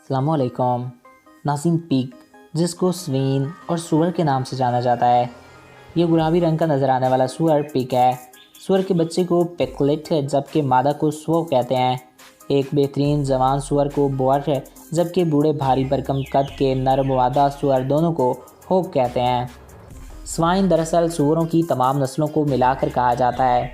अस्सलामुअलैकुम। नाज़रीन, पिग जिसको स्वीन और सूअर के नाम से जाना जाता है, ये गुलाबी रंग का नज़र आने वाला सूअर पिग है। सूअर के बच्चे को पिगलेट जबकि मादा को स्वो कहते हैं। एक बेहतरीन जवान सूअर को बोअर है, जबकि बूढ़े भारी भरकम कद के नर मादा सूअर दोनों को होक कहते हैं। स्वाइन दरअसल सूअरों की तमाम नस्लों को मिलाकर कहा जाता है।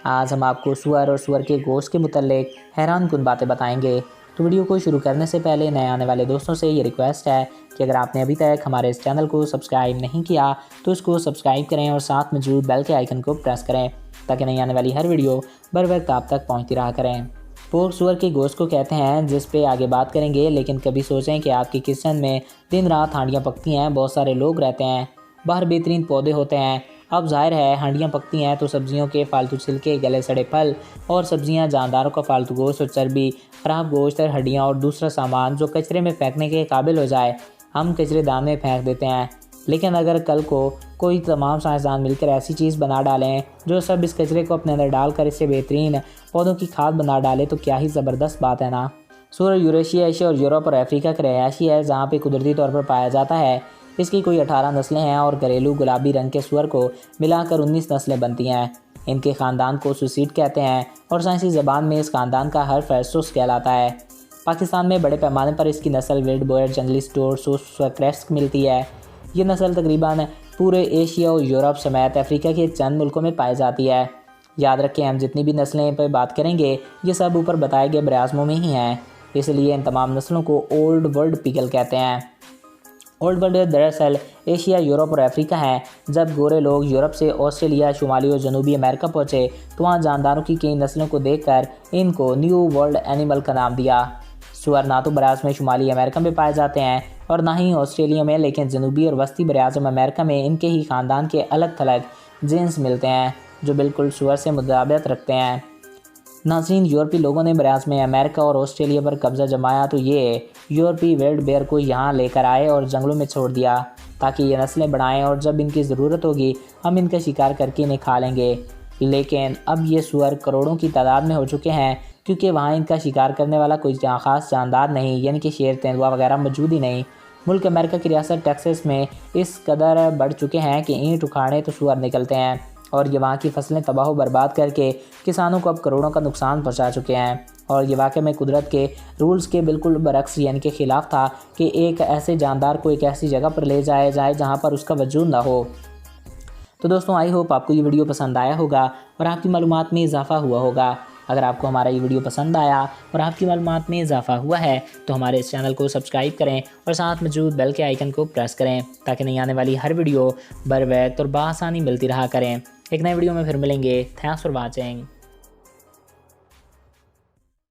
आज हम आपको सूअर और सूअर के गोश्त के मुतल्लिक हैरानकुन बातें बताएंगे। तो वीडियो को शुरू करने से पहले नए आने वाले दोस्तों से ये रिक्वेस्ट है कि अगर आपने अभी तक हमारे इस चैनल को सब्सक्राइब नहीं किया तो इसको सब्सक्राइब करें और साथ मौजूद बेल के आइकन को प्रेस करें ताकि नई आने वाली हर वीडियो बर वक्त आप तक पहुँचती रहा करें। पोर्क सूअर के गोश्त को कहते हैं, जिस पे आगे बात करेंगे, लेकिन कभी सोचें कि आपकी किचन में दिन रात हांडियाँ पकती हैं, बहुत सारे लोग रहते हैं, बाहर बेहतरीन पौधे होते हैं। अब जाहिर है हांडियाँ पकती हैं तो सब्जियों के फालतू छिलके, गले सड़े फल और सब्जियां, जानदारों का फालतू गोश्त और चर्बी, ख़राब गोश्त और हड्डियाँ और दूसरा सामान जो कचरे में फेंकने के काबिल हो जाए, हम कचरेदान में फेंक देते हैं। लेकिन अगर कल को कोई तमाम साइंसदान मिलकर ऐसी चीज़ बना डालें जो सब इस कचरे को अपने अंदर डालकर इससे बेहतरीन पौधों की खाद बना डाले, तो क्या ही ज़बरदस्त बात है ना। सूअर यूरेशिया, एशिया और यूरोप और अफ्रीका का रहायशी है, जहाँ पे कुदरती तौर पर पाया जाता है। इसकी कोई 18 नस्लें हैं और घरेलू गुलाबी रंग के सूअर को मिलाकर 19 नस्लें बनती हैं। इनके ख़ानदान को सुसीड कहते हैं और साइंसी ज़बान में इस ख़ानदान का हर फैसुस कहलाता है। पाकिस्तान में बड़े पैमाने पर इसकी नस्ल विल्ड बोयर, जंगली स्टोर, क्रेस्ट मिलती है। ये नस्ल तकरीबन पूरे एशिया और यूरोप समेत अफ्रीका के चंद मुल्कों में पाई जाती है। याद रखें, हम जितनी भी नस्लें पर बात करेंगे ये सब ऊपर बताए गए बराज़मों में ही हैं, इसलिए इन तमाम नस्लों को ओल्ड वर्ल्ड पिगल कहते हैं। ओल्ड वर्ल्ड दरअसल एशिया, यूरोप और अफ्रीका है। जब गोरे लोग यूरोप से ऑस्ट्रेलिया, शुमाली और जनूबी अमेरिका पहुँचे तो वहाँ जानदारों की कई नस्लों को देखकर इनको न्यू वर्ल्ड एनिमल का नाम दिया। सूअर ना तो बराज़ में शुमाली अमेरिका में पाए जाते हैं और ना ही ऑस्ट्रेलिया में, लेकिन जनूबी और वस्ती बराज़म अमेरिका में इनके ही ख़ानदान के अलग थलग जीन्स मिलते हैं जो बिल्कुल सूअर से मुताबिकत रखते हैं। नाज़रीन, यूरोपी लोगों ने बराज़ में अमेरिका और ऑस्ट्रेलिया पर कब्ज़ा जमाया तो ये यूरोपी विल्ड बेयर को यहाँ लेकर आए और जंगलों में छोड़ दिया ताकि ये नस्लें बढ़ाएं और जब इनकी ज़रूरत होगी हम इनका शिकार करके इन्हें खा लेंगे। लेकिन अब ये सूअर करोड़ों की तादाद में हो चुके हैं क्योंकि वहाँ इनका शिकार करने वाला कोई ख़ास जानदार नहीं, यानी कि शेर, तेंदुआ वगैरह मौजूद ही नहीं। मुल्क अमेरिका की रियासत टेक्सास में इस कदर बढ़ चुके हैं कि ईंट उखाड़े तो सूअर निकलते हैं और ये वहाँ की फसलें तबाह बर्बाद करके किसानों को अब करोड़ों का नुकसान पहुँचा चुके हैं। और ये वाकई में कुदरत के रूल्स के बिल्कुल बरक्स, यानी के ख़िलाफ़ था कि एक ऐसे जानदार को एक ऐसी जगह पर ले जाया जाए जहाँ पर उसका वजूद ना हो। तो दोस्तों, आई होप आपको ये वीडियो पसंद आया होगा और आपकी मालूमात में इजाफ़ा हुआ होगा। अगर आपको हमारा ये वीडियो पसंद आया और आपकी मालूमात में इजाफ़ा हुआ है तो हमारे इस चैनल को सब्सक्राइब करें और साथ मौजूद बेल के आइकन को प्रेस करें ताकि नई आने वाली हर वीडियो बर वक्त और बआसानी मिलती रहा करें। एक नए वीडियो में फिर मिलेंगे। Thanks for watching.